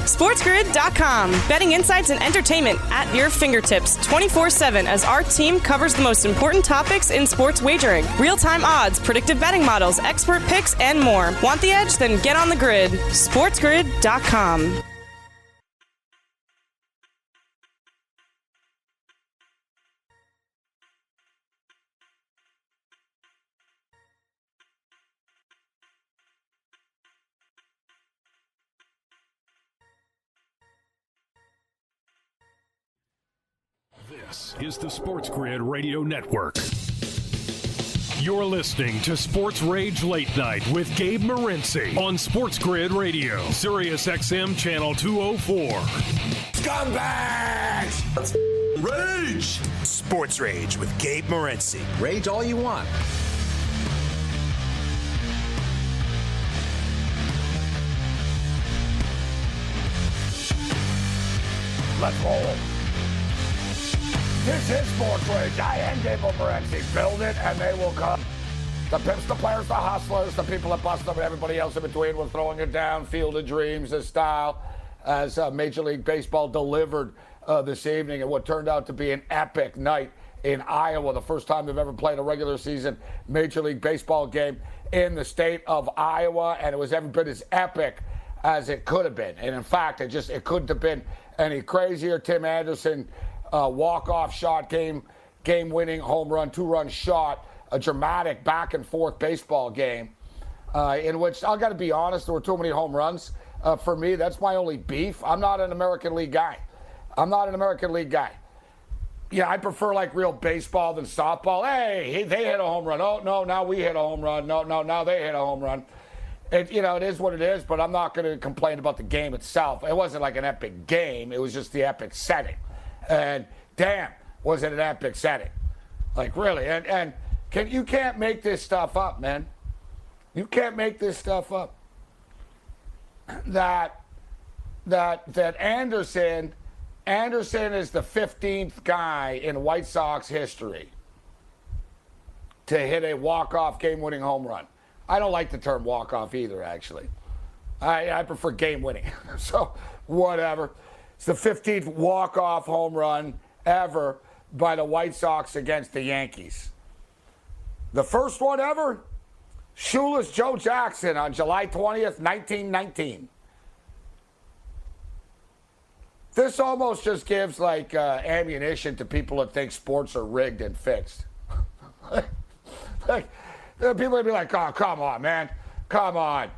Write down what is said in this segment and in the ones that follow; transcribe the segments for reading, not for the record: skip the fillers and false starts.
SportsGrid.com. Betting insights and entertainment at your fingertips 24/7 as our team covers the most important topics in sports wagering. Real-time odds, predictive betting models, expert picks, and more. Want the edge? Then get on the grid. SportsGrid.com. This is the Sports Grid Radio Network. You're listening to Sports Rage Late Night with Gabe Morency on Sports Grid Radio, Sirius XM Channel 204. Scumbags! Let's rage! Sports Rage with Gabe Morency. Rage all you want. Let's roll. This is Sports Rage. I am Gabe Morency. Build it and they will come. The pimps, the players, the hustlers, the people that bust them, and everybody else in between. We're throwing it down. Field of Dreams, this style, as Major League Baseball delivered this evening in what turned out to be an epic night in Iowa. The first time they've ever played a regular season Major League Baseball game in the state of Iowa, and it was every bit as epic as it could have been. And in fact, it couldn't have been any crazier. Tim Anderson, walk-off shot, game-winning home run, two-run shot, a dramatic back-and-forth baseball game in which, I got to be honest, there were too many home runs. For me, that's my only beef. I'm not an American League guy. Yeah, I prefer like real baseball than softball. Hey, they hit a home run. Oh, no, now we hit a home run. No, now they hit a home run. It is what it is, but I'm not going to complain about the game itself. It wasn't like an epic game. It was just the epic setting. And damn, was it an epic setting. Like, really. And you can't make this stuff up, man. You can't make this stuff up. That Anderson is the 15th guy in White Sox history to hit a walk-off game-winning home run. I don't like the term walk-off either, actually. I prefer game-winning. So, whatever. It's the 15th walk-off home run ever by the White Sox against the Yankees. The first one ever, shoeless Joe Jackson on July 20th, 1919. This almost just gives like ammunition to people that think sports are rigged and fixed. People would be like, oh, come on, man. Come on.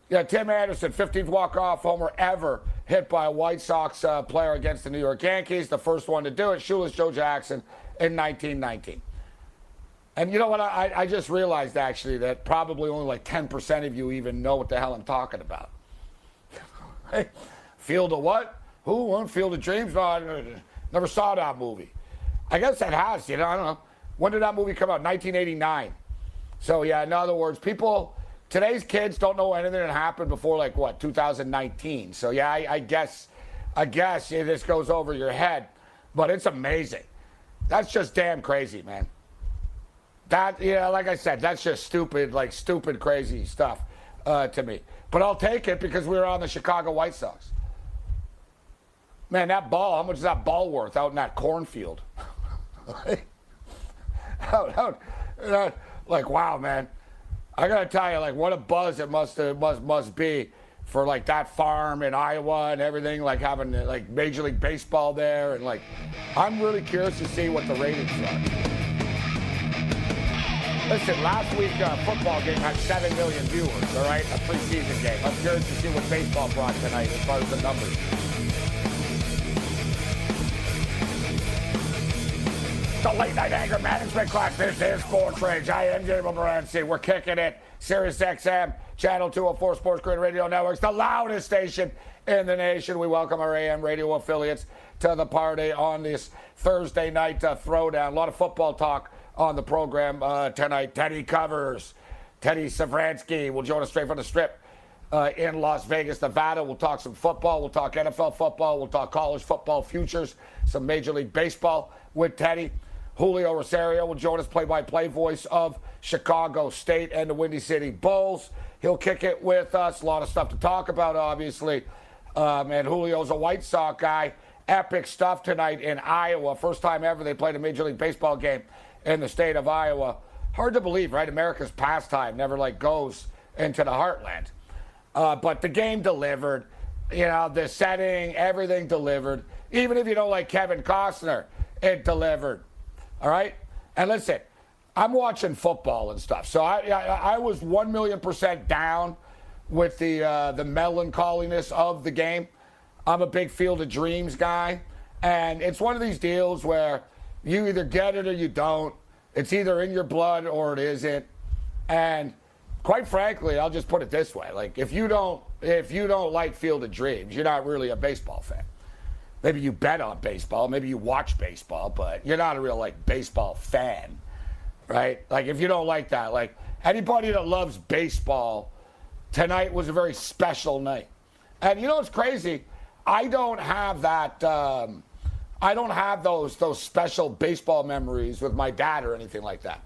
Yeah, Tim Anderson, 15th walk-off homer ever hit by a White Sox player against the New York Yankees. The first one to do it, shoeless Joe Jackson in 1919. And you know what? I just realized, actually, that probably only like 10% of you even know what the hell I'm talking about. Hey, Field of what? Who won Field of Dreams? No, I never saw that movie. I guess that has, I don't know. When did that movie come out? 1989. So, yeah, in other words, today's kids don't know anything that happened before, 2019. So, yeah, I guess this goes over your head. But it's amazing. That's just damn crazy, man. That, like I said, that's just stupid, crazy stuff to me. But I'll take it because we were on the Chicago White Sox. Man, that ball, how much is that ball worth out in that cornfield? Wow, man. I got to tell you, what a buzz it must be for, that farm in Iowa and everything, having, Major League Baseball there. And, I'm really curious to see what the ratings are. Listen, last week football game had 7 million viewers, all right? A preseason game. I'm curious to see what baseball brought tonight as far as the numbers. The Late Night Anger Management Class. This is Sports Rage. I am Gabe Morency. We're kicking it. Sirius XM, Channel 204, Sports Grid Radio Networks, the loudest station in the nation. We welcome our AM radio affiliates to the party on this Thursday night throwdown. A lot of football talk on the program tonight. Teddy Covers, Teddy Savransky will join us straight from the Strip in Las Vegas, Nevada. We'll talk some football. We'll talk NFL football. We'll talk college football futures, some Major League Baseball with Teddy. Julio Rosario will join us, play-by-play voice of Chicago State and the Windy City Bulls. He'll kick it with us. A lot of stuff to talk about, obviously. And Julio's a White Sox guy. Epic stuff tonight in Iowa. First time ever they played a Major League Baseball game in the state of Iowa. Hard to believe, right? America's pastime never goes into the heartland. But the game delivered. The setting, everything delivered. Even if you don't like Kevin Costner, it delivered. All right? And listen, I'm watching football and stuff. So I was 1,000,000% down with the melancholiness of the game. I'm a big Field of Dreams guy. And it's one of these deals where you either get it or you don't. It's either in your blood or it isn't. And quite frankly, I'll just put it this way. If you don't like Field of Dreams, you're not really a baseball fan. Maybe you bet on baseball, maybe you watch baseball, but you're not a real baseball fan, right? If you don't like that, anybody that loves baseball, tonight was a very special night. And what's crazy? I don't have that. I don't have those special baseball memories with my dad or anything like that.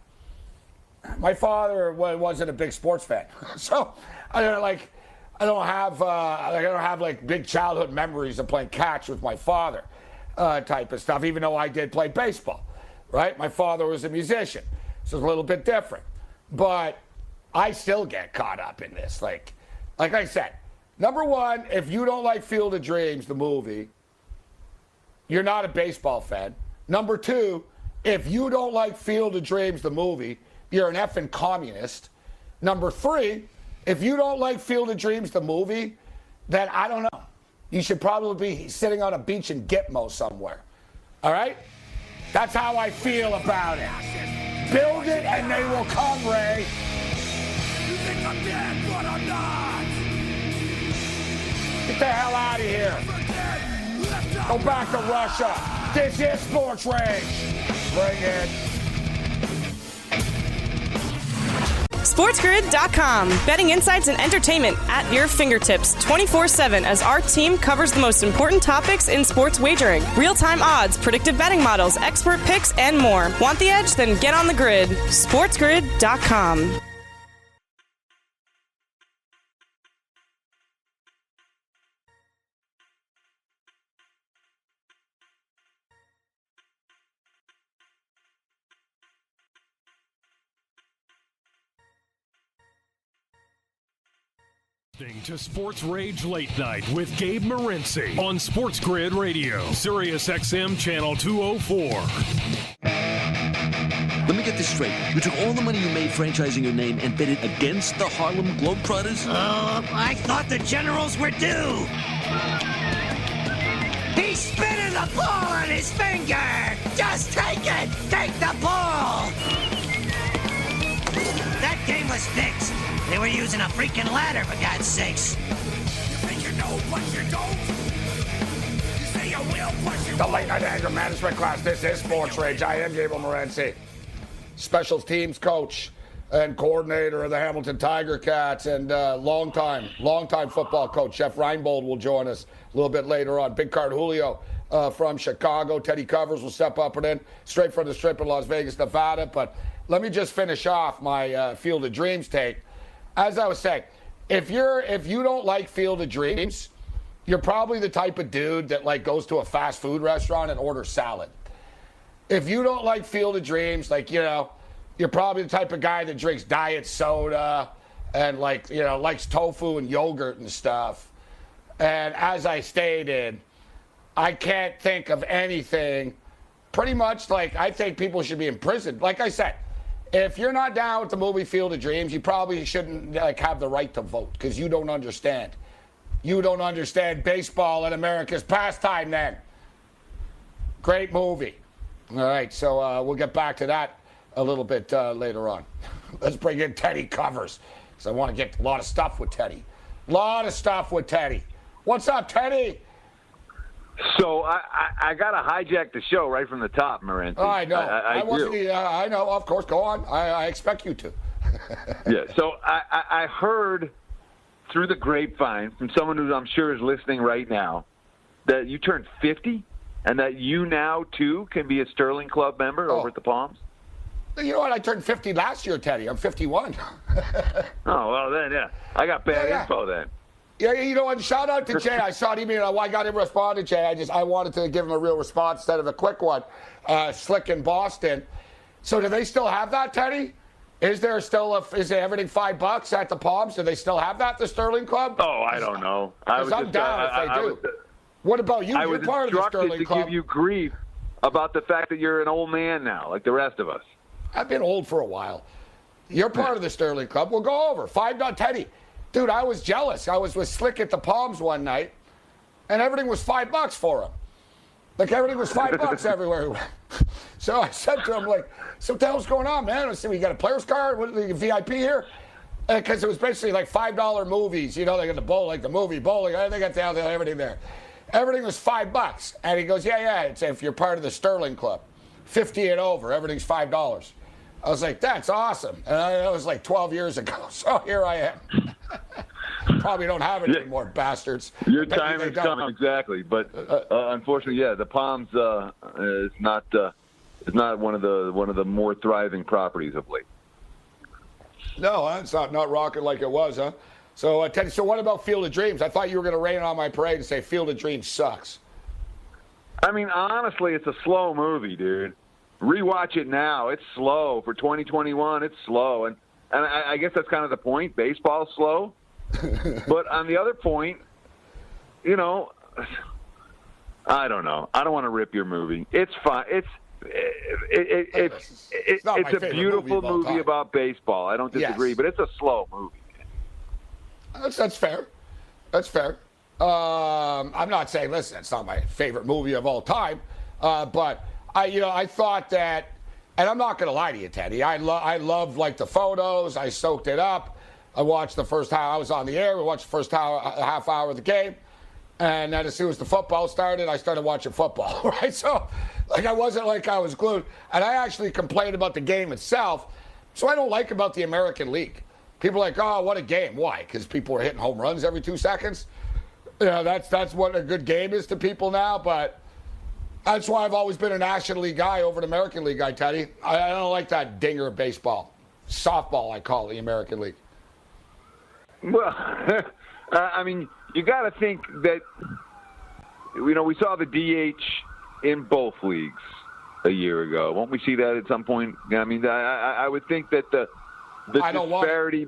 My father wasn't a big sports fan, so I don't have big childhood memories of playing catch with my father, type of stuff. Even though I did play baseball, right? My father was a musician, so it's a little bit different. But I still get caught up in this. Like I said, number one, if you don't like Field of Dreams, the movie, you're not a baseball fan. Number two, if you don't like Field of Dreams, the movie, you're an effing communist. Number three, if you don't like Field of Dreams, the movie, then I don't know. You should probably be sitting on a beach in Gitmo somewhere. All right? That's how I feel about it. Build it and they will come, Ray. You think I'm dead, but I'm not. Get the hell out of here. Go back to Russia. This is Sports Rage. Bring it. SportsGrid.com. Betting insights and entertainment at your fingertips 24/7 as our team covers the most important topics in sports wagering. Real-time odds, predictive betting models, expert picks, and more. Want the edge? Then get on the grid. SportsGrid.com. To Sports Rage Late Night with Gabe Morency on Sports Grid Radio, Sirius XM Channel 204. Let me get this straight. You took all the money you made franchising your name and bet it against the Harlem Globetrotters? I thought the Generals were due. He's spinning the ball on his finger. Just take it. Take the ball. That game was fixed. They were using a freaking ladder, for God's sakes. You think you know, but you don't. You say you will, but you The Late Night Anger Management class. This is Sports Rage. I am Gabe Morency, special teams coach and coordinator of the Hamilton Tiger Cats, and longtime football coach Jeff Reinbold will join us a little bit later on. Big Card Julio from Chicago. Teddy Covers will step up and in straight from the Strip in Las Vegas, Nevada. But let me just finish off my Field of Dreams take. As I was saying, if you don't like Field of Dreams, you're probably the type of dude that goes to a fast food restaurant and orders salad. If you don't like Field of Dreams, you're probably the type of guy that drinks diet soda and likes tofu and yogurt and stuff. And as I stated, I can't think of anything. Pretty much I think people should be imprisoned. Like I said, if you're not down with the movie Field of Dreams, you probably shouldn't have the right to vote because you don't understand. You don't understand baseball and America's pastime then. Great movie. All right, so we'll get back to that a little bit later on. Let's bring in Teddy Covers because I want to get a lot of stuff with Teddy. What's up, Teddy? So I got to hijack the show right from the top, Morency. Oh, I know. I I know. Of course, go on. I expect you to. Yeah. So I heard through the grapevine from someone who I'm sure is listening right now that you turned 50 and that you now too can be a Sterling Club member over at the Palms. You know what? I turned 50 last year, Teddy. I'm 51. Oh well, then yeah, I got bad info then. Yeah, you know what? Shout out to Jay. I saw an email. I got him to respond to Jay. I wanted to give him a real response instead of a quick one. Slick in Boston. So do they still have that, Teddy? Is there everything $5 at the Palms? Do they still have that, the Sterling Club? Oh, I don't know. I'm down if they do. What about you? You're part of the Sterling Club. I was instructed to give you grief about the fact that you're an old man now, like the rest of us. I've been old for a while. You're part of the Sterling Club. We'll go over. $5, Teddy. Dude, I was jealous. I was with Slick at the Palms one night, and everything was $5 for him. Like, everything was $5 everywhere. So I said to him, like, so what the hell's going on, man? I said, we got a player's card? What, the VIP here? Because it was basically like $5 movies. You know, they got the bowl, like the movie, bowling. They got everything there. Everything was $5. And he goes, yeah, it's if you're part of the Sterling Club. 50 and over, everything's $5. I was like, that's awesome. And that was like 12 years ago. So here I am. Probably don't have it anymore, bastards. Your time has come, exactly. But unfortunately, the Palms is not one of the more thriving properties of late. No, it's not rocking like it was, huh? So, Teddy, so what about Field of Dreams? I thought you were going to rain on my parade and say Field of Dreams sucks. I mean, honestly, it's a slow movie, dude. Rewatch it now. It's slow. For 2021, it's slow. And I guess that's kind of the point. Baseball's slow. But on the other point, you know, I don't know. I don't want to rip your movie. It's fine. It's a beautiful movie about baseball. I don't disagree, but it's a slow movie. That's fair. That's fair. I'm not saying, listen, it's not my favorite movie of all time, but I thought that, and I'm not going to lie to you, Teddy. I love like the photos. I soaked it up. I watched the first half. I was on the air. We watched the first half hour of the game. And then as soon as the football started, I started watching football, right? So, like, I wasn't like I was glued. And I actually complained about the game itself. So I don't like about the American League. People are like, oh, what a game. Why? Because people are hitting home runs every 2 seconds? You know, that's what a good game is to people now. But that's why I've always been a National League guy over an American League guy, Teddy. I don't like that dinger of baseball. Softball, I call it, the American League. Well, I mean, you got to think that, you know, we saw the DH in both leagues a year ago. Won't we see that at some point? I mean, I would think that the disparity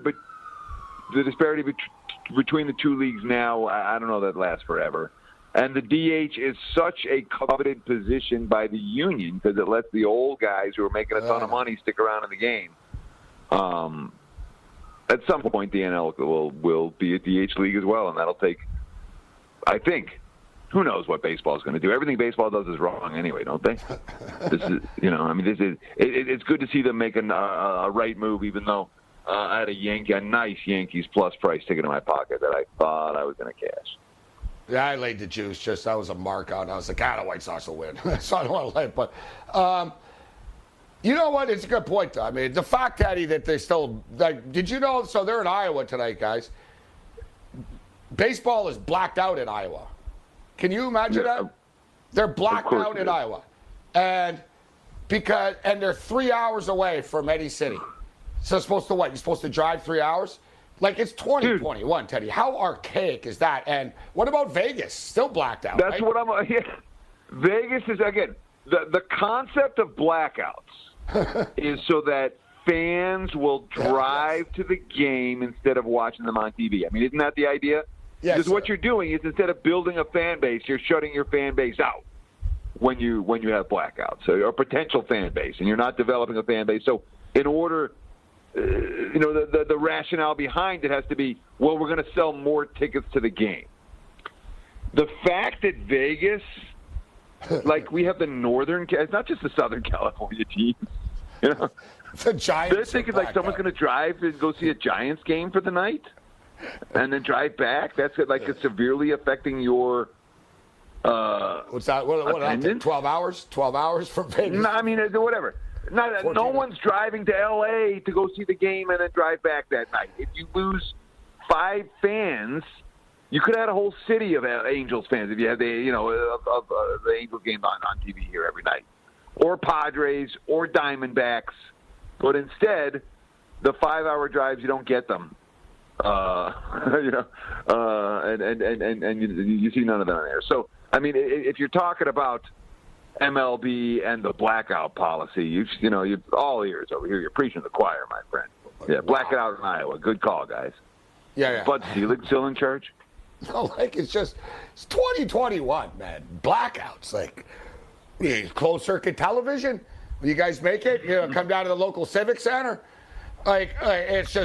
between the two leagues now, I don't know that lasts forever. And the DH is such a coveted position by the union because it lets the old guys who are making a ton of money stick around in the game. At some point, the NL will be a DH league as well, and that'll take, I think, who knows what baseball is going to do. Everything baseball does is wrong anyway, don't they? This is, you know, I mean, it's good to see them making a right move, even though I had a nice Yankees plus price ticket in my pocket that I thought I was going to cash. Yeah, I laid the juice. That was a mark out. I was like, the White Sox will win. So I don't want to lay it, but. You know what? It's a good point, though. I mean, the fact, Teddy, that they still did you know? So they're in Iowa tonight, guys. Baseball is blacked out in Iowa. Can you imagine that? They're blacked out in Iowa, and they're 3 hours away from any city. So it's supposed to what? You're supposed to drive 3 hours? Like, it's 2021, Teddy. How archaic is that? And what about Vegas? Still blacked out. That's right? what I'm. Yeah. Vegas is again the concept of blackouts. is so that fans will drive to the game instead of watching them on TV. I mean, isn't that the idea? Yes, because what you're doing is instead of building a fan base, you're shutting your fan base out when you have blackouts, so a potential fan base, and you're not developing a fan base. So in order, you know, the rationale behind it has to be, well, we're going to sell more tickets to the game. The fact that Vegas, like we have the Northern, it's not just the Southern California teams. You know, the Giants. They're thinking like someone's going to drive and go see a Giants game for the night, and then drive back. That's like it's severely affecting your. What's that? What 12 hours? 12 hours from Vegas? No, I mean whatever. No one's driving to L.A. to go see the game and then drive back that night. If you lose 5 fans, you could have a whole city of Angels fans if you had the Angels game on TV here every night. Or Padres, or Diamondbacks. But instead, the 5-hour drives, you don't get them and you see none of that on there. So, I mean, if you're talking about MLB and the blackout policy, you're all ears over here. You're preaching to the choir, my friend. Yeah, black it out in Iowa. Good call, guys. Yeah. Bud Selig still in charge? No, it's 2021, man. Blackouts, closed circuit television. Will you guys make it? Come down to the local civic center. It's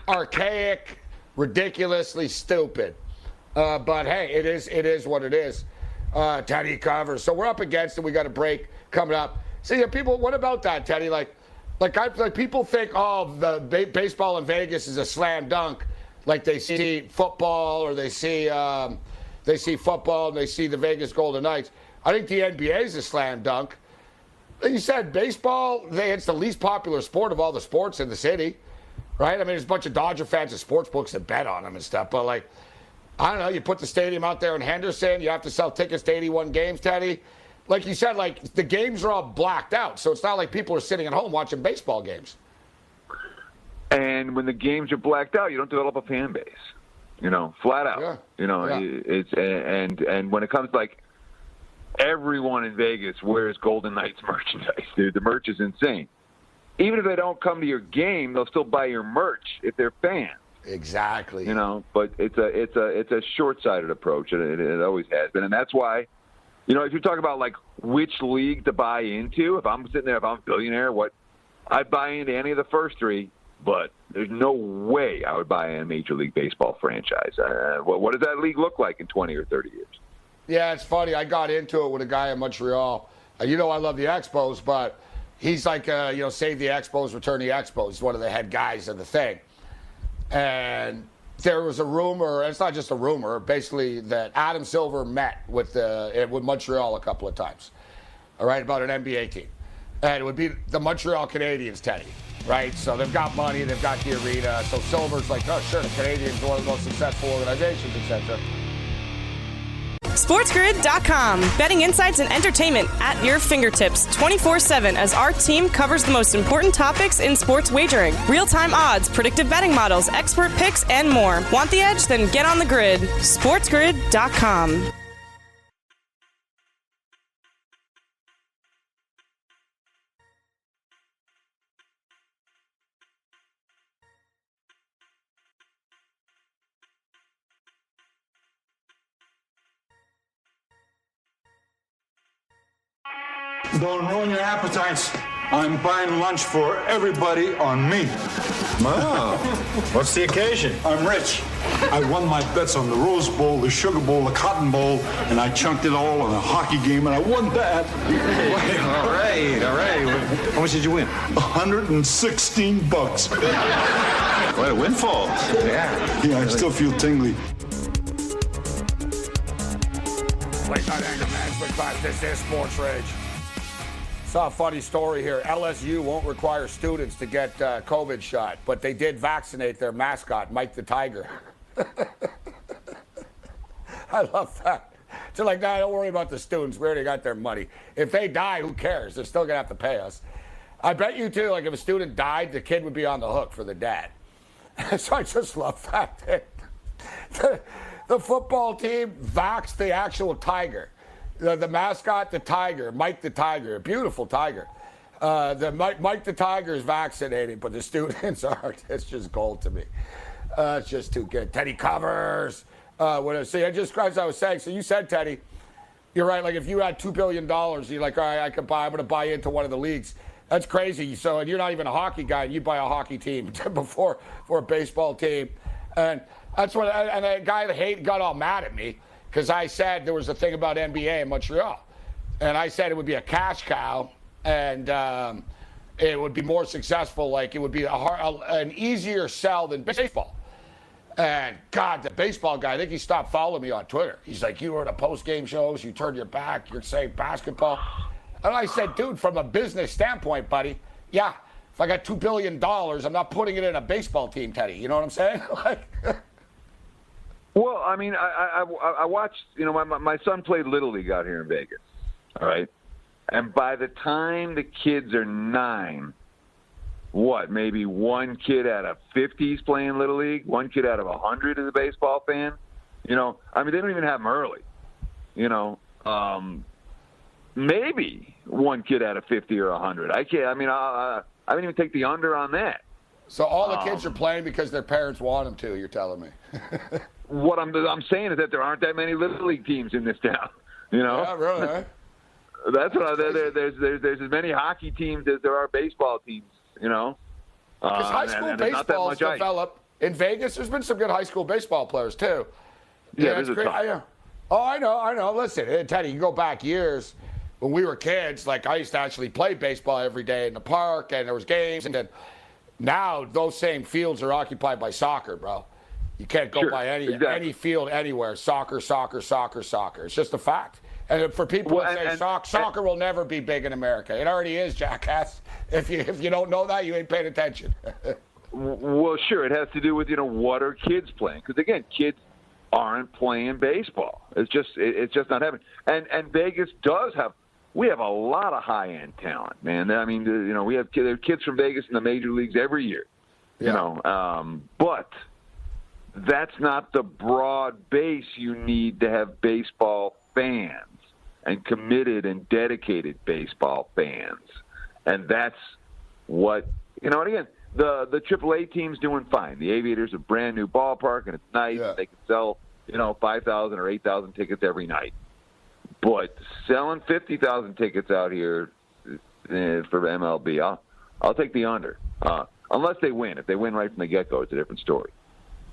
archaic, ridiculously stupid. But hey, it is what it is. Teddy covers. So we're up against it. We got a break coming up. See, people, what about that, Teddy? People think, the baseball in Vegas is a slam dunk. Like they see football, or they see football and they see the Vegas Golden Knights. I think the NBA is a slam dunk. Like you said, baseball, it's the least popular sport of all the sports in the city, right? I mean, there's a bunch of Dodger fans and sports books that bet on them and stuff. But, I don't know, you put the stadium out there in Henderson, you have to sell tickets to 81 games, Teddy. Like you said, the games are all blacked out. So it's not like people are sitting at home watching baseball games. And when the games are blacked out, you don't develop a fan base, flat out. Yeah. It's and when it comes to everyone in Vegas wears Golden Knights merchandise, dude. The merch is insane. Even if they don't come to your game, they'll still buy your merch if they're fans. Exactly. But it's a short-sighted approach, and it always has been, and that's why. If you're talking about which league to buy into, if I'm sitting there, if I'm a billionaire, I'd buy into any of the first three. But there's no way I would buy a Major League Baseball franchise. What does that league look like in 20 or 30 years? Yeah, it's funny. I got into it with a guy in Montreal. I love the Expos, but he's save the Expos, return the Expos. He's one of the head guys of the thing. And there was a rumor, and it's not just a rumor, basically that Adam Silver met with Montreal a couple of times, all right, about an NBA team. And it would be the Montreal Canadiens, Teddy. Right, so they've got money, they've got the arena. So Silver's the Canadiens are one of the most successful organizations, etc. SportsGrid.com. Betting insights and entertainment at your fingertips 24/7 as our team covers the most important topics in sports wagering. Real-time odds, predictive betting models, expert picks, and more. Want the edge? Then get on the grid. SportsGrid.com. Don't ruin your appetites. I'm buying lunch for everybody on me. Wow. What's the occasion? I'm rich. I won my bets on the Rose Bowl, the Sugar Bowl, the Cotton Bowl, and I chunked it all on a hockey game, and I won that. All right. How much did you win? $116. What a windfall. Yeah, I still feel tingly. Late Night Anger Management Class. This is Sports Rage. Saw a funny story here. LSU won't require students to get COVID shot, but they did vaccinate their mascot, Mike the Tiger. I love that. So nah, don't worry about the students. We already got their money. If they die, who cares? They're still going to have to pay us. I bet you, too, if a student died, the kid would be on the hook for the dad. So I just love that. The football team vaxxed the actual tiger. The mascot, the tiger, Mike the Tiger, a beautiful tiger. Mike the Tiger is vaccinating, but the students aren't. It's just gold to me. It's just too good. Teddy covers. See, as I was saying, so you said, Teddy, you're right. If you had $2 billion, you're like, all right, I'm going to buy into one of the leagues. That's crazy. So, and you're not even a hockey guy. You buy a hockey team before for a baseball team. And that's what, and a guy that got all mad at me because I said there was a thing about NBA in Montreal. And I said it would be a cash cow and it would be more successful. It would be an easier sell than baseball. And God, the baseball guy, I think he stopped following me on Twitter. He's like, you were at a post-game shows, you turned your back, you're saying basketball. And I said, dude, from a business standpoint, buddy, yeah, if I got $2 billion, I'm not putting it in a baseball team, Teddy. You know what I'm saying? Well, I mean, I watched, my son played Little League out here in Vegas, all right? And by the time the kids are 9, maybe one kid out of 50 is playing Little League, one kid out of 100 is a baseball fan. They don't even have them early. Maybe one kid out of 50 or 100. I wouldn't even take the under on that. So all the kids are playing because their parents want them to, you're telling me. What I'm saying is that there aren't that many Little League teams in this town. Yeah, really, eh? That's what there's as many hockey teams as there are baseball teans, Because high school baseball has developed. In Vegas, there's been some good high school baseball players, too. Yeah, there's a ton. I know. Listen, Teddy, you go back years when we were kids. Like, I used to actually play baseball every day in the park, and there was games. And then now those same fields are occupied by soccer, bro. You can't go by any field anywhere. Soccer. It's just a fact. And for people that say soccer will never be big in America, it already is, jackass. If you don't know that, you ain't paying attention. Well, sure, it has to do with what are kids playing? Because again, kids aren't playing baseball. It's just not happening. And Vegas does have. We have a lot of high-end talent, man. I mean, we have kids from Vegas in the major leagues every year. But that's not the broad base you need to have baseball fans and committed and dedicated baseball fans. And that's what, and again, the AAA team's doing fine. The Aviators a brand new ballpark, and it's nice. Yeah. They can sell, 5,000 or 8,000 tickets every night. But selling 50,000 tickets out here for MLB, I'll take the under. Unless they win. If they win right from the get-go, it's a different story.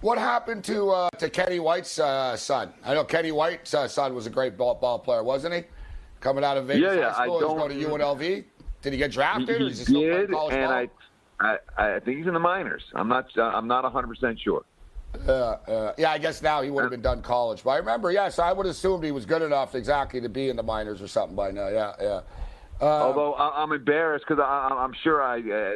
What happened to Kenny White's son? I know Kenny White's son was a great ball player, wasn't he? Coming out of Vegas High School, he's going to UNLV. Did he get drafted? Or is he still playing college ball? I think he's in the minors. I'm not 100% sure. I guess now he would have been done college. But I remember, so I would have assumed he was good enough exactly to be in the minors or something by now. Yeah. Although I'm embarrassed because I'm sure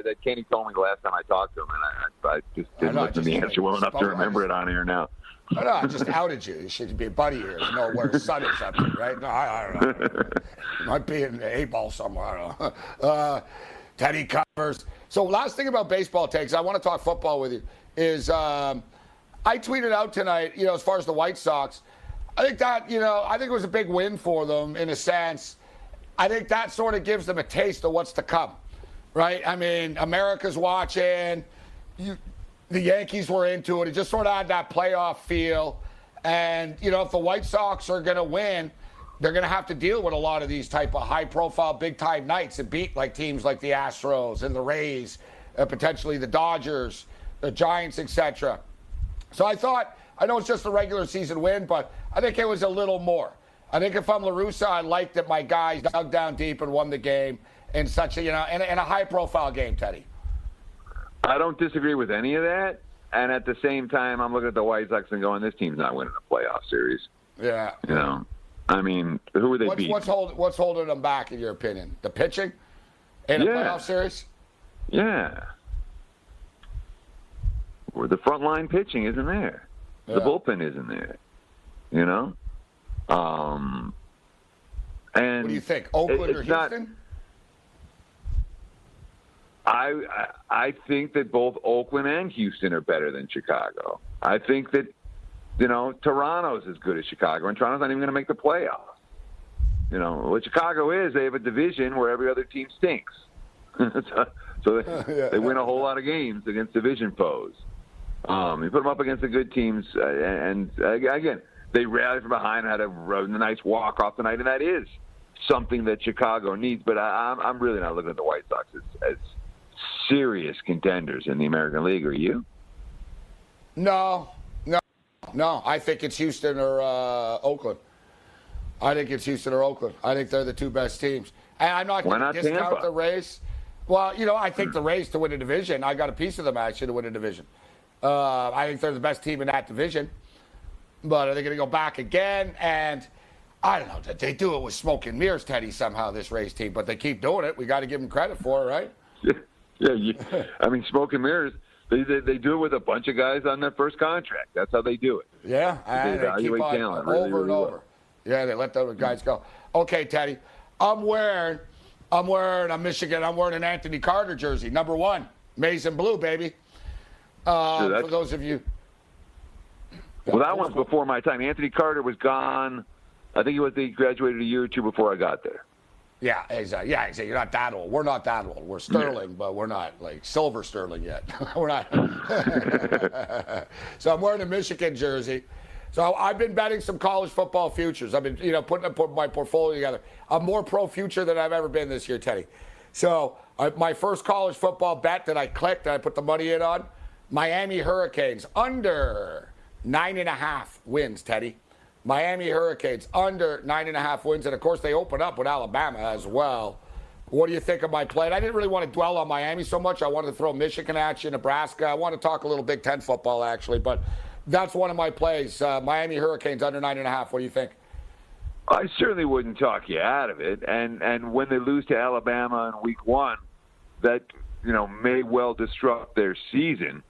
that Kenny told me the last time I talked to him, and I just didn't listen to the answer well enough to remember it on here now. I just outed you. You should be a buddy here. You know where his son is up to, right? No, I don't know. Might be in the A-ball somewhere. I don't know. Teddy covers. So last thing about baseball takes, I want to talk football with you, is I tweeted out tonight, as far as the White Sox, I think that, I think it was a big win for them in a sense. I think that sort of gives them a taste of what's to come, right? I mean, America's watching. The Yankees were into it. It just sort of had that playoff feel. And, if the White Sox are going to win, they're going to have to deal with a lot of these type of high-profile, big-time nights and beat teams like the Astros and the Rays, potentially the Dodgers, the Giants, etc. So I thought, I know it's just a regular season win, but I think it was a little more. I think if I'm La Russa, I like that my guys dug down deep and won the game in such a, in a high-profile game, Teddy. I don't disagree with any of that. And at the same time, I'm looking at the White Sox and going, this team's not winning a playoff series. Yeah. I mean, who are they beating? What's holding them back, in your opinion? The pitching in a playoff series? Yeah. Or the front line pitching isn't there. Yeah. The bullpen isn't there. And what do you think, Oakland or Houston? I think that both Oakland and Houston are better than Chicago. I think that, Toronto's as good as Chicago, and Toronto's not even going to make the playoffs. What Chicago is, they have a division where every other team stinks. so they win a whole lot of games against division foes. You put them up against the good teams, and again, they rallied from behind, had a nice walk-off tonight, and that is something that Chicago needs. But I'm really not looking at the White Sox as serious contenders in the American League. Are you? No. I think it's Houston or Oakland. I think it's Houston or Oakland. I think they're the two best teams. And I'm not going to discount Tampa? The Rays. Well, I think the Rays to win a division. I got a piece of them actually to win a division. I think they're the best team in that division. But are they going to go back again? And I don't know. They do it with smoke and mirrors, Teddy, somehow, this Rays team. But they keep doing it. We got to give them credit for it, right? Yeah. I mean, smoke and mirrors. They do it with a bunch of guys on their first contract. That's how they do it. Yeah, and they keep on talent over and over. Yeah, they let those guys go. Okay, Teddy, I'm wearing a Michigan. I'm wearing an Anthony Carter jersey, number 1. Maize and blue, baby. So for those of you. Well, that one's before my time. Anthony Carter was gone. I think he graduated a year or two before I got there. Yeah, exactly. Yeah, exactly. You're not that old. We're not that old. We're Sterling, but we're not like silver Sterling yet. We're not. So I'm wearing a Michigan jersey. So I've been betting some college football futures. I've been, putting my portfolio together. I'm more pro future than I've ever been this year, Teddy. So my first college football bet that I clicked, that I put the money in on, Miami Hurricanes under 9.5 wins, Teddy. Miami Hurricanes under 9.5 wins. And, of course, they open up with Alabama as well. What do you think of my play? And I didn't really want to dwell on Miami so much. I wanted to throw Michigan at you, Nebraska. I want to talk a little Big Ten football, actually. But that's one of my plays. Miami Hurricanes under 9.5. What do you think? I certainly wouldn't talk you out of it. And when they lose to Alabama in week 1, that, may well disrupt their season.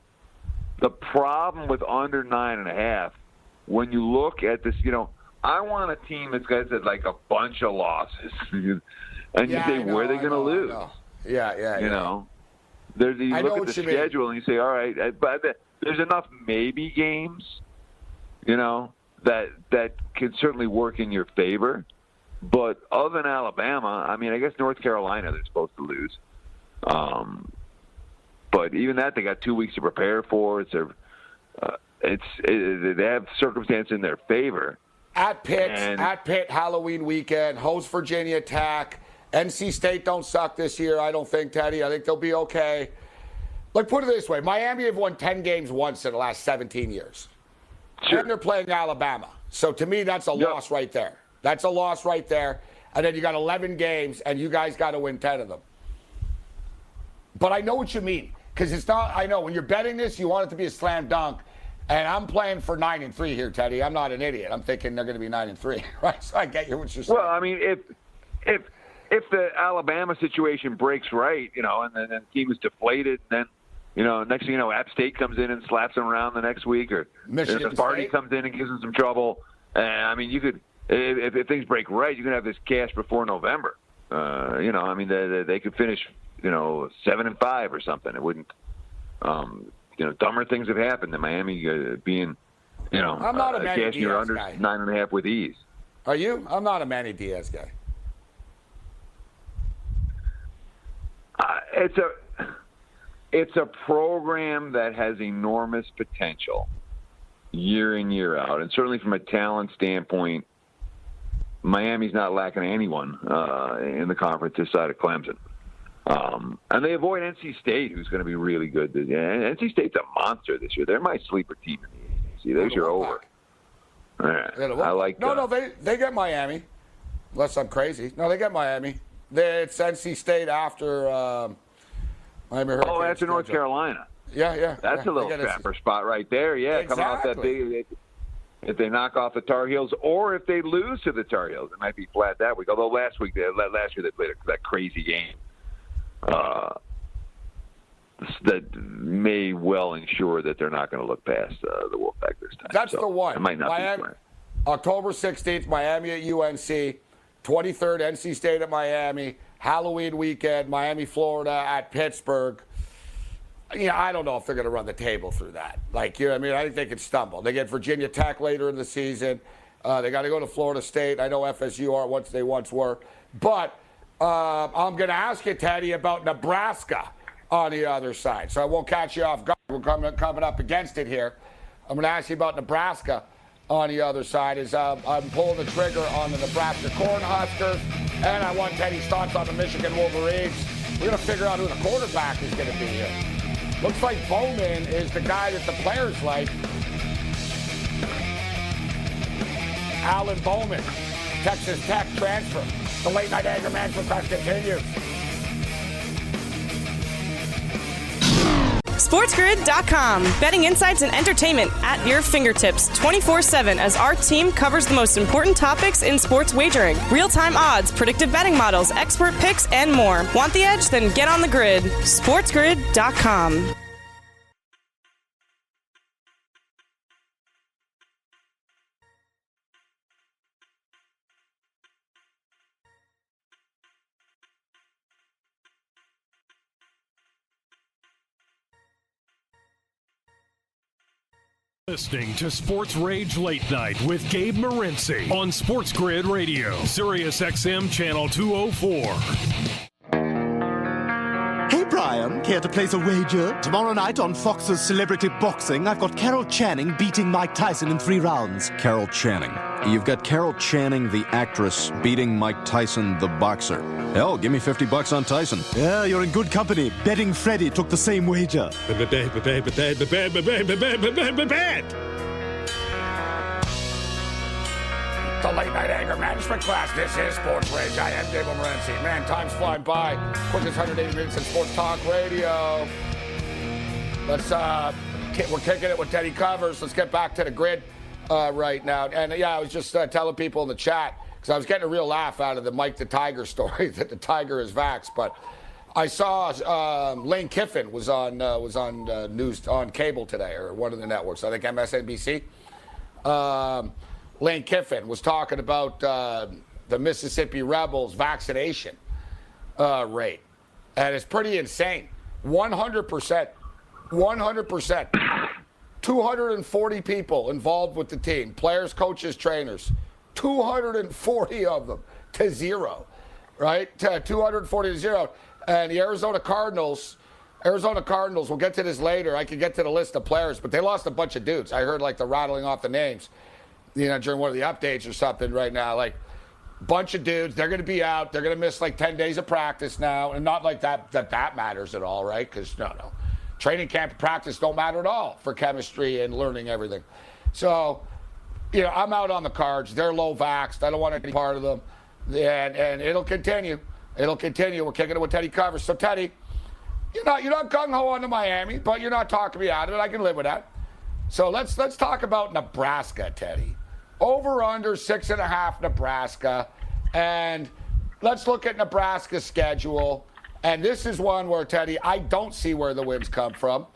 The problem with under 9.5, when you look at this, I want a team that's got like a bunch of losses. And you say, where are they going to lose? Yeah. You look at the schedule and you say, all right, but there's enough maybe games, that can certainly work in your favor. But other than Alabama, I guess North Carolina they're supposed to lose. But even that, they got 2 weeks to prepare for. They have circumstance in their favor. At Pitt, Halloween weekend, host Virginia Tech. NC State don't suck this year, I don't think, Teddy. I think they'll be okay. Like, put it this way. Miami have won 10 games once in the last 17 years. Sure. And they're playing Alabama. So, to me, that's a loss right there. That's a loss right there. And then you got 11 games, and you guys got to win 10 of them. But I know what you mean. Because it's not, I know, when you're betting this, you want it to be a slam dunk. And I'm playing for 9-3 here, Teddy. I'm not an idiot. I'm thinking they're going to be 9-3, right? So I get you what you're saying. Well, if the Alabama situation breaks right, and then the team is deflated, and then, next thing you know, App State comes in and slaps them around the next week, or Sparty comes in and gives them some trouble. You could, if things break right, you can have this cash before November. They could finish, 7-5 or something. It wouldn't. Dumber things have happened than Miami being, I'm not a Manny cashing Diaz under guy. 9.5 with ease. Are you? I'm not a Manny Diaz guy. It's a program that has enormous potential year in, year out. And certainly from a talent standpoint, Miami's not lacking anyone in the conference this side of Clemson. And they avoid NC State, who's going to be really good. NC State's a monster this year. They're my sleeper team in the ACC. There's your over. I like that. No, they get Miami, unless I'm crazy. No, they get Miami. It's NC State after Miami Hurricanes. Oh, after North Carolina. Yeah. That's a little trapper spot right there. Yeah, exactly. Coming off that big. If they knock off the Tar Heels, or if they lose to the Tar Heels, it might be flat that week. Although last year they played that crazy game. That may well ensure that they're not going to look past the Wolfpack this time. That's the one. It might not be October 16th, Miami at UNC. 23rd, NC State at Miami. Halloween weekend, Miami, Florida at Pittsburgh. I don't know if they're going to run the table through that. I think they could stumble. They get Virginia Tech later in the season. They got to go to Florida State. I know FSU are what they once were. But I'm going to ask you, Teddy, about Nebraska on the other side. So I won't catch you off guard. We're coming up against it here. I'm going to ask you about Nebraska on the other side. I'm pulling the trigger on the Nebraska Cornhuskers, and I want Teddy's thoughts on the Michigan Wolverines. We're going to figure out who the quarterback is going to be here. Looks like Bowman is the guy that the players like. Alan Bowman, Texas Tech transfer. The late night anger management class continues. SportsGrid.com. Betting insights and entertainment at your fingertips 24/7 as our team covers the most important topics in sports wagering. Real-time odds, predictive betting models, expert picks, and more. Want the edge? Then get on the grid. SportsGrid.com. Listening to Sports Rage Late Night with Gabe Morency on Sports Grid Radio, Sirius XM Channel 204. Hey, Brian, care to place a wager? Tomorrow night on Fox's Celebrity Boxing, I've got Carol Channing beating Mike Tyson in 3 rounds. Carol Channing. You've got Carol Channing, the actress, beating Mike Tyson, the boxer. Hell, give me $50 on Tyson. Yeah, you're in good company. Betting Freddy took the same wager. The late night anger management class. This is Sports Rage. I am Gabe Morency. Man, time's flying by. Quickest 180 minutes in sports talk radio. Let's we're kicking it with Teddy Covers. Let's get back to the grid right now. And yeah, I was just telling people in the chat because I was getting a real laugh out of the Mike the Tiger story that the Tiger is vaxxed. But I saw Lane Kiffin was on news on cable today, or one of the networks. I think MSNBC. Lane Kiffin was talking about the Mississippi Rebels vaccination rate, and it's pretty insane. 100%. 240 people involved with the team, players, coaches, trainers. 240 of them to zero, right? 240 to zero. And the Arizona Cardinals, we'll get to this later. I could get to the list of players, but they lost a bunch of dudes. I heard like the rattling off the names, during one of the updates or something right now. Like, bunch of dudes, they're going to be out. They're going to miss like 10 days of practice now. And not like that matters at all, right? Because, no. Training camp and practice don't matter at all for chemistry and learning everything. So, I'm out on the Cards. They're low vaxxed. I don't want any part of them. And it'll continue. It'll continue. We're kicking it with Teddy Covers. So, Teddy, you're not gung-ho on to Miami, but you're not talking me out of it. I can live with that. So let's talk about Nebraska, Teddy. Over under 6.5 Nebraska. And let's look at Nebraska's schedule. And this is one where, Teddy, I don't see where the wins come from.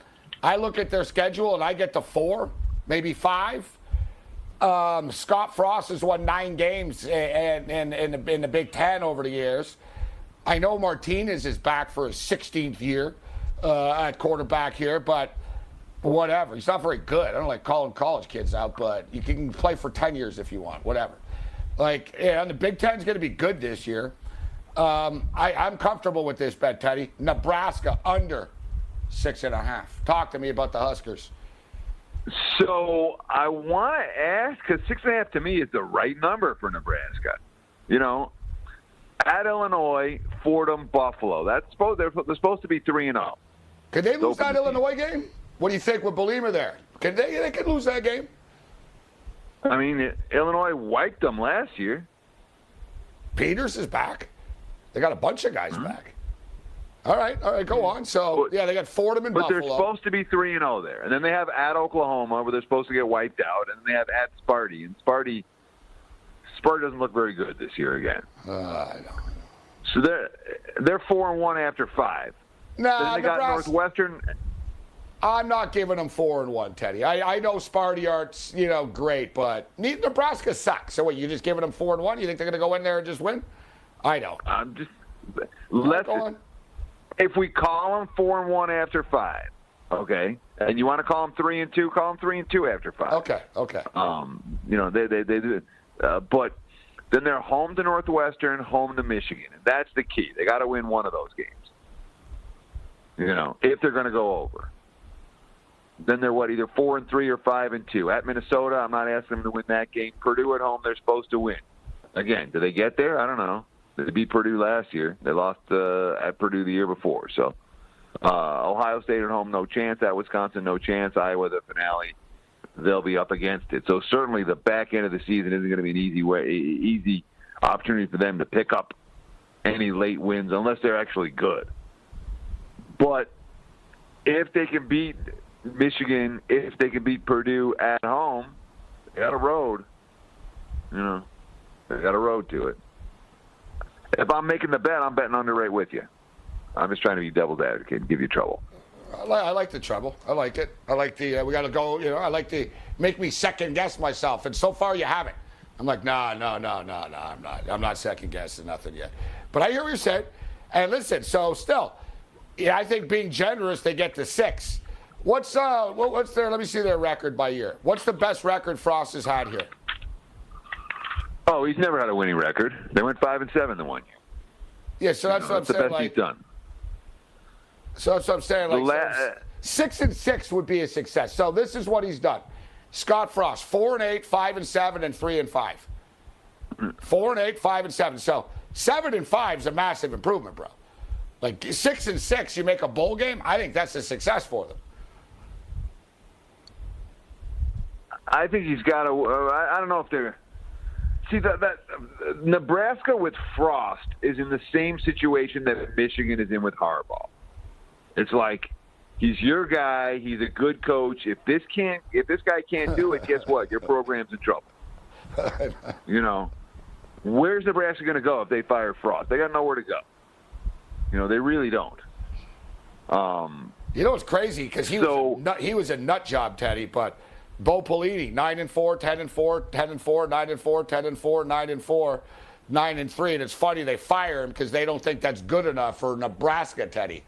I look at their schedule and I get to 4, maybe 5. Scott Frost has won 9 games in the Big Ten over the years. I know Martinez is back for his 16th year at quarterback here, but whatever. He's not very good. I don't like calling college kids out, but you can play for 10 years if you want, whatever. And the Big Ten's going to be good this year. I'm comfortable with this bet, Teddy. Nebraska under 6.5. Talk to me about the Huskers. So I want to ask, because 6.5 to me is the right number for Nebraska. At Illinois, Fordham, Buffalo. They're supposed to be 3-0. Could they lose that Illinois game? What do you think with Beliemer there? They could lose that game? I mean, Illinois wiped them last year. Peters is back. They got a bunch of guys back. All right, go on. So, they got Fordham and Buffalo. But they're supposed to be 3-0 there. And then they have at Oklahoma, where they're supposed to get wiped out. And then they have at Sparty. And Sparty doesn't look very good this year again. I know. So they're 4-1 after 5. No, then they got Northwestern. I'm not giving them 4-1, Teddy. I know Sparty aren't, great, but Nebraska sucks. So what, you just giving them 4-1? You think they're going to go in there and just win? I don't. If we call them 4-1 after 5, okay, and you want to call them 3-2, call them 3-2 after 5. Okay. They do. But then they're home to Northwestern, home to Michigan, and that's the key. They got to win one of those games. If they're going to go over. Then they're either 4-3 or 5-2. At Minnesota, I'm not asking them to win that game. Purdue at home, they're supposed to win. Again, do they get there? I don't know. They beat Purdue last year. They lost at Purdue the year before. So Ohio State at home, no chance. At Wisconsin, no chance. Iowa, the finale, they'll be up against it. So certainly the back end of the season isn't going to be an easy opportunity for them to pick up any late wins unless they're actually good. But if they can beat Michigan, if they can beat Purdue at home, they got a road. They got a road to it. If I'm making the bet, I'm betting under right with you. I'm just trying to be devil's advocate and give you trouble. I like the trouble. I like it. I like the we got to go. I like the make me second guess myself. And so far you haven't. I'm like, no. I'm not second guessing nothing yet. But I hear what you're saying. And listen, so still, I think being generous, they get to 6. What's their? Let me see their record by year. What's the best record Frost has had here? Oh, he's never had a winning record. They went 5-7 the 1 year. Yeah, so that's what I'm saying. The best he's done. So that's what I'm saying. Like 6-6 would be a success. So this is what he's done. Scott Frost, 4-8, 5-7, and 3-5. 4-8, 5-7. So 7-5 is a massive improvement, bro. Like 6-6, you make a bowl game. I think that's a success for them. I think he's got to. I don't know if they're. See that Nebraska with Frost is in the same situation that Michigan is in with Harbaugh. It's like he's your guy. He's a good coach. If this guy can't do it, guess what? Your program's in trouble. You know, where's Nebraska going to go if they fire Frost? They got nowhere to go. You know, they really don't. You know what's crazy? Because he was a nut job, Teddy. But Bo Pelini, 9-4, 10-4, 10-4, 9-4, 10-4, 9-4, 9-3, and it's funny they fire him because they don't think that's good enough for Nebraska, Teddy.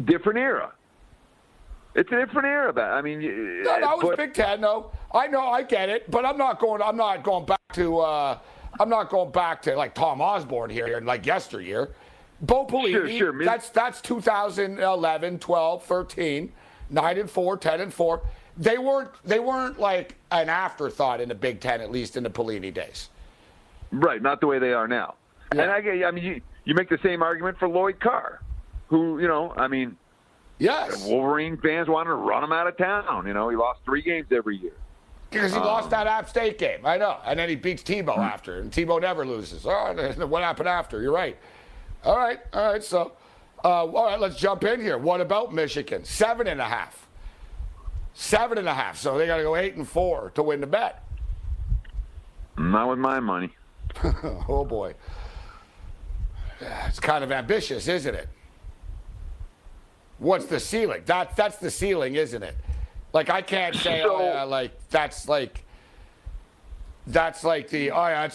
Different era. It's a different era. I mean, no, that was Big Ten. No, I know, I get it, but I'm not going back to like Tom Osborne here, like yesteryear. Bo Pelini, sure. That's 2011, 12, 13, 9-4, 10-4. They weren't like an afterthought in the Big Ten, at least in the Pelini days. Right, not the way they are now. Yeah. And I mean, you make the same argument for Lloyd Carr, who, you know, I mean, yes, Wolverine fans wanted to run him out of town. You know, he lost 3 games every year. Because he lost that App State game, I know. And then he beats Tebow after, and Tebow never loses. Oh, what happened after? You're right. All right. So, all right, let's jump in here. What about Michigan? 7.5. 7.5. So they got to go 8-4 to win the bet. Not with my money. Oh boy, it's kind of ambitious, isn't it? What's the ceiling? That's the ceiling, isn't it? Like I can't say, that's a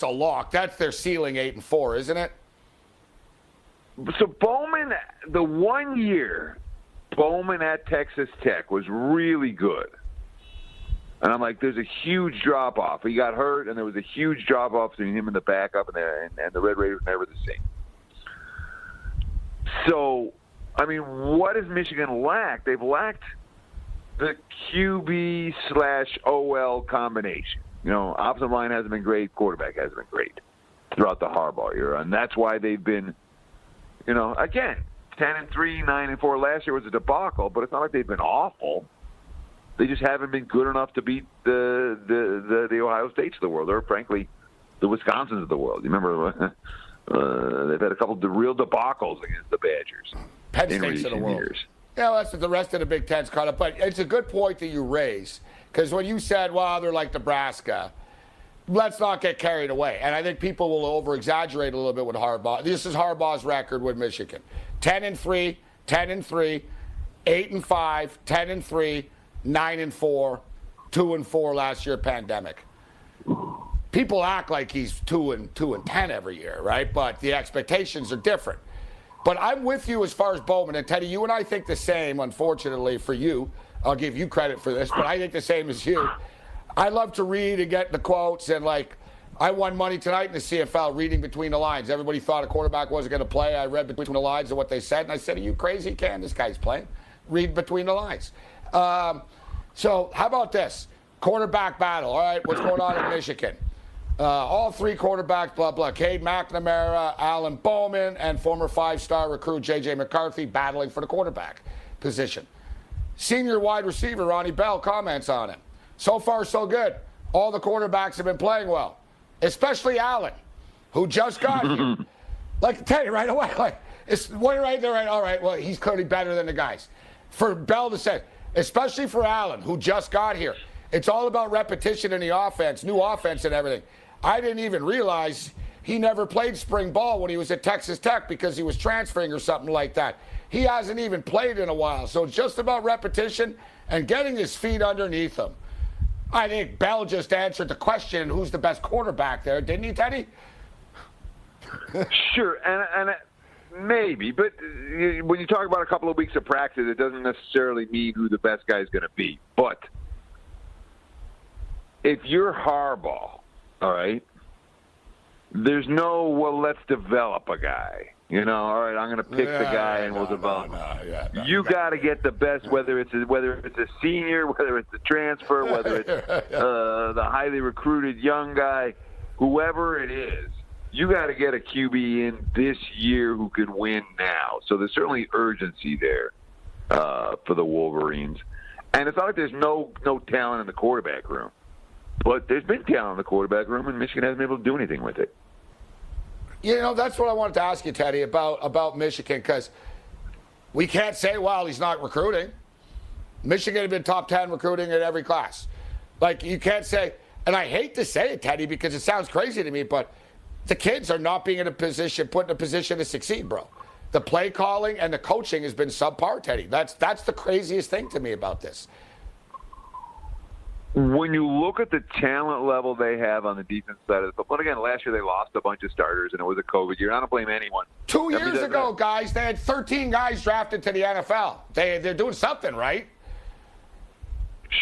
lock. That's their ceiling, 8-4, isn't it? So Bowman, the 1 year Bowman at Texas Tech was really good. And I'm like, there's a huge drop-off. He got hurt, and there was a huge drop-off between him and the backup, and the Red Raiders were never the same. So, I mean, what does Michigan lack? They've lacked the QB/OL combination. You know, offensive line hasn't been great. Quarterback hasn't been great throughout the Harbaugh era. And that's why they've been, you know, again, 10-3, 9-4 last year was a debacle, but it's not like they've been awful. They just haven't been good enough to beat the Ohio States of the world, or frankly, the Wisconsins of the world. You remember they've had a couple of real debacles against the Badgers. Penn States of the world. Years. Yeah, well, that's what the rest of the Big Ten's caught up. But it's a good point that you raise, because when you said, well, they're like Nebraska, let's not get carried away. And I think people will over-exaggerate a little bit with Harbaugh. This is Harbaugh's record with Michigan. 10-3, 10-3, 8-5, 10-3, 9-4, 2-4 last year, pandemic. People act like he's 2-10 every year, right? But the expectations are different. But I'm with you as far as Bowman. And Teddy, you and I think the same, unfortunately, for you. I'll give you credit for this, but I think the same as you. I love to read and get the quotes, and like, I won money tonight in the CFL reading between the lines. Everybody thought a quarterback wasn't going to play. I read between the lines of what they said, and I said, are you crazy, Cam? This guy's playing. Read between the lines. So how about this? Quarterback battle. All right, what's going on in Michigan? All 3 quarterbacks, blah, blah. Cade McNamara, Alan Bowman, and former 5-star recruit J.J. McCarthy battling for the quarterback position. Senior wide receiver Ronnie Bell comments on it. So far, so good. All the quarterbacks have been playing well, especially Allen, who just got here. Like, tell you right away, like, it's right there, right? All right, well, he's clearly better than the guys. For Bell to say, especially for Allen, who just got here, it's all about repetition in the offense, new offense and everything. I didn't even realize he never played spring ball when he was at Texas Tech because he was transferring or something like that. He hasn't even played in a while. So it's just about repetition and getting his feet underneath him. I think Bell just answered the question, who's the best quarterback there, didn't he, Teddy? Sure. And Maybe, but when you talk about a couple of weeks of practice, it doesn't necessarily mean who the best guy is going to be. But if you're Harbaugh, all right, there's no, well, let's develop a guy. You know, all right, I'm going to pick the guy and we'll develop him. You got to get the best, whether it's a senior, whether it's a transfer, whether it's the highly recruited young guy, whoever it is. You got to get a QB in this year who can win now. So there's certainly urgency there for the Wolverines. And it's not like there's no talent in the quarterback room. But there's been talent in the quarterback room, and Michigan hasn't been able to do anything with it. You know, that's what I wanted to ask you, Teddy, about Michigan, because we can't say, well, he's not recruiting. Michigan had been top 10 recruiting at every class. Like, you can't say, and I hate to say it, Teddy, because it sounds crazy to me, but the kids are not being put in a position to succeed, bro. The play calling and the coaching has been subpar, Teddy. That's the craziest thing to me about this. When you look at the talent level they have on the defense side of the football, but again, last year they lost a bunch of starters, and it was a COVID year. I don't blame anyone. 2 years ago, guys, they had 13 guys drafted to the NFL. They're doing something, right?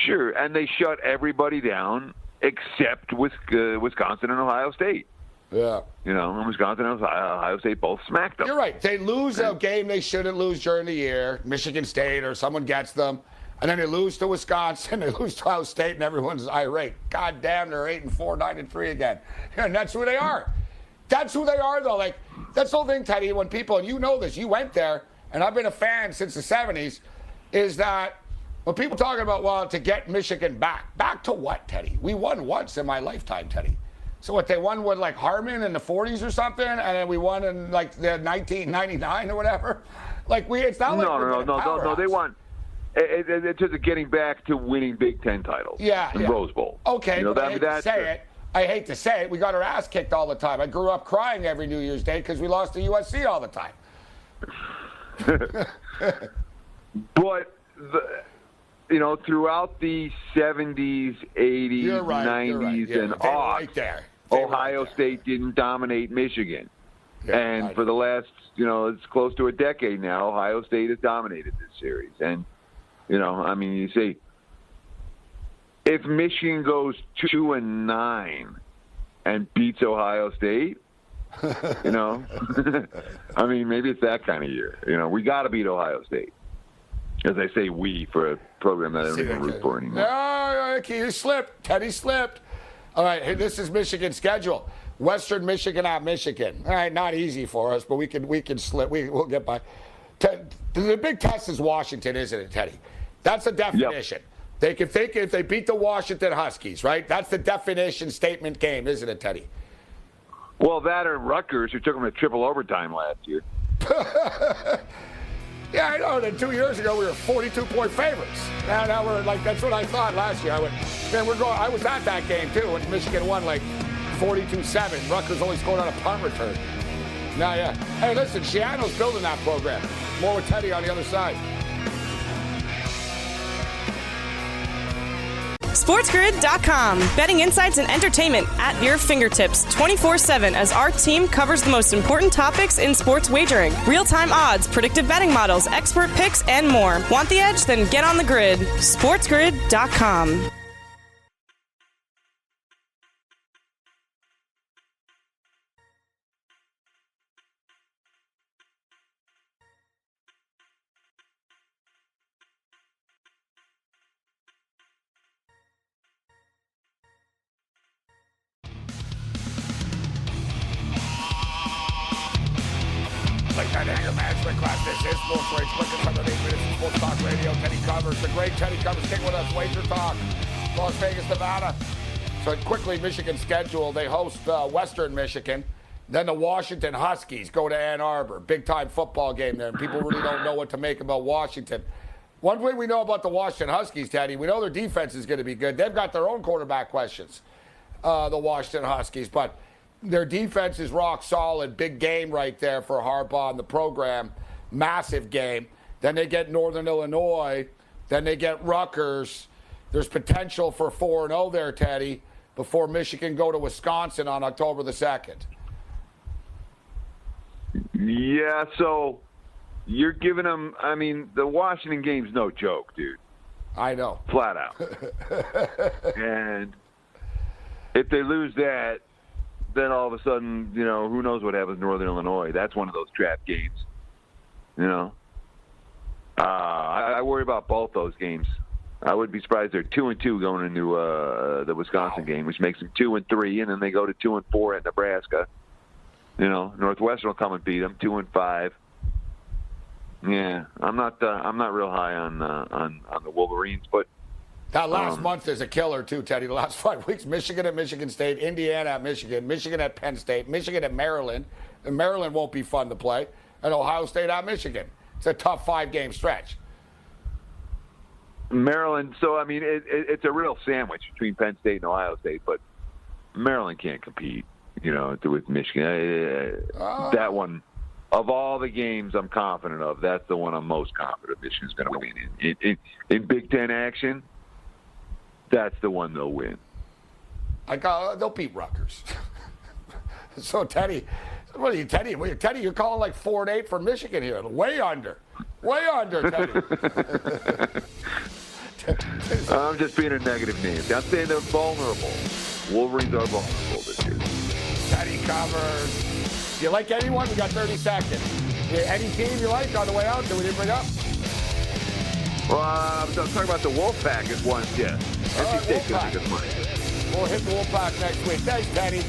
Sure, and they shut everybody down except Wisconsin and Ohio State. Yeah. You know, Wisconsin and Ohio State both smacked them. You're right. They lose a game they shouldn't lose during the year. Michigan State or someone gets them. And then they lose to Wisconsin, they lose to Ohio State, and everyone's irate. God damn, they're 8-4, 9-3 again. And that's who they are. That's who they are, though. Like, that's the whole thing, Teddy, when people, and you know this, you went there, and I've been a fan since the 70s, is that when people talking about, well, to get Michigan back to what, Teddy? We won once in my lifetime, Teddy. So what, they won with, like, Harmon in the 40s or something, and then we won in, like, the 1999 or whatever? Like, it's not like No, they won. It's just getting back to winning Big Ten titles. Yeah. Rose Bowl. Okay, but I hate to say it. We got our ass kicked all the time. I grew up crying every New Year's Day because we lost to USC all the time. But, throughout the 70s, 80s, 90s, and aughts, Ohio State didn't dominate Michigan. Yeah, and for the last, it's close to a decade now, Ohio State has dominated this series. And, you see, if Michigan goes 2-9 and beats Ohio State, maybe it's that kind of year. We got to beat Ohio State. As I say, we, for a program that I don't even root for anymore. No, you slipped. Teddy slipped. All right, hey, this is Michigan's schedule. Western Michigan at Michigan. All right, not easy for us, but we can slip. We'll get by. The big test is Washington, isn't it, Teddy? That's the definition. Yep. They can think if they beat the Washington Huskies, right? That's the definition statement game, isn't it, Teddy? Well, that or Rutgers, who took them to triple overtime last year. Yeah, I know. Then 2 years ago, we were 42-point favorites. Now we're like, that's what I thought last year. I was at that game, too, when Michigan won, 42-7. Rutgers only scored on a punt return. Now, yeah. Hey, listen, Shiano's building that program. More with Teddy on the other side. SportsGrid.com. Betting insights and entertainment at your fingertips 24/7 as our team covers the most important topics in sports wagering. Real-time odds, predictive betting models, expert picks, and more. Want the edge? Then get on the grid. SportsGrid.com. This is Sports Rage. Quick and 8 minutes of Sports Talk Radio. Teddy covers. The great Teddy covers. Stick with us. Wager Talk. Las Vegas, Nevada. So quickly, Michigan schedule. They host Western Michigan. Then the Washington Huskies go to Ann Arbor. Big-time football game there. And people really don't know what to make about Washington. One thing we know about the Washington Huskies, Teddy, we know their defense is going to be good. They've got their own quarterback questions, the Washington Huskies. But their defense is rock solid. Big game right there for Harbaugh and the program. Massive game. Then they get Northern Illinois. Then they get Rutgers. There's potential for 4-0 there, Teddy, before Michigan go to Wisconsin on October the 2nd. Yeah, so you're giving them. I mean, the Washington game's no joke, dude. I know. Flat out. And if they lose that, then all of a sudden, who knows what happens in Northern Illinois. That's one of those trap games. I worry about both those games. I would be surprised they're 2-2 going into the Wisconsin game, which makes them 2-3, and then they go to 2-4 at Nebraska. Northwestern will come and beat them 2-5. Yeah, I'm not real high on the Wolverines, but that last month is a killer too, Teddy. The last 5 weeks: Michigan at Michigan State, Indiana at Michigan, Michigan at Penn State, Michigan at Maryland. And Maryland won't be fun to play, and Ohio State at Michigan. It's a tough 5-game stretch. Maryland. So I mean, it's a real sandwich between Penn State and Ohio State, but Maryland can't compete. With Michigan. That one. Of all the games I'm confident of, that's the one I'm most confident Michigan's going to win in Big Ten action. That's the one they'll win. They'll beat Rutgers. So Teddy, Teddy, you're calling like 4-8 for Michigan here. Way under, Teddy. I'm just being a negative name. I'm saying they're vulnerable. Wolverines are vulnerable this year. Teddy covers. Do you like anyone? We got 30 seconds. Any team you like on the way out that we didn't bring up? Well, I was talking about the Wolfpack as one, yeah. All right, Wolfpack. We'll hit the Wolfpack next week. Thanks, Teddy.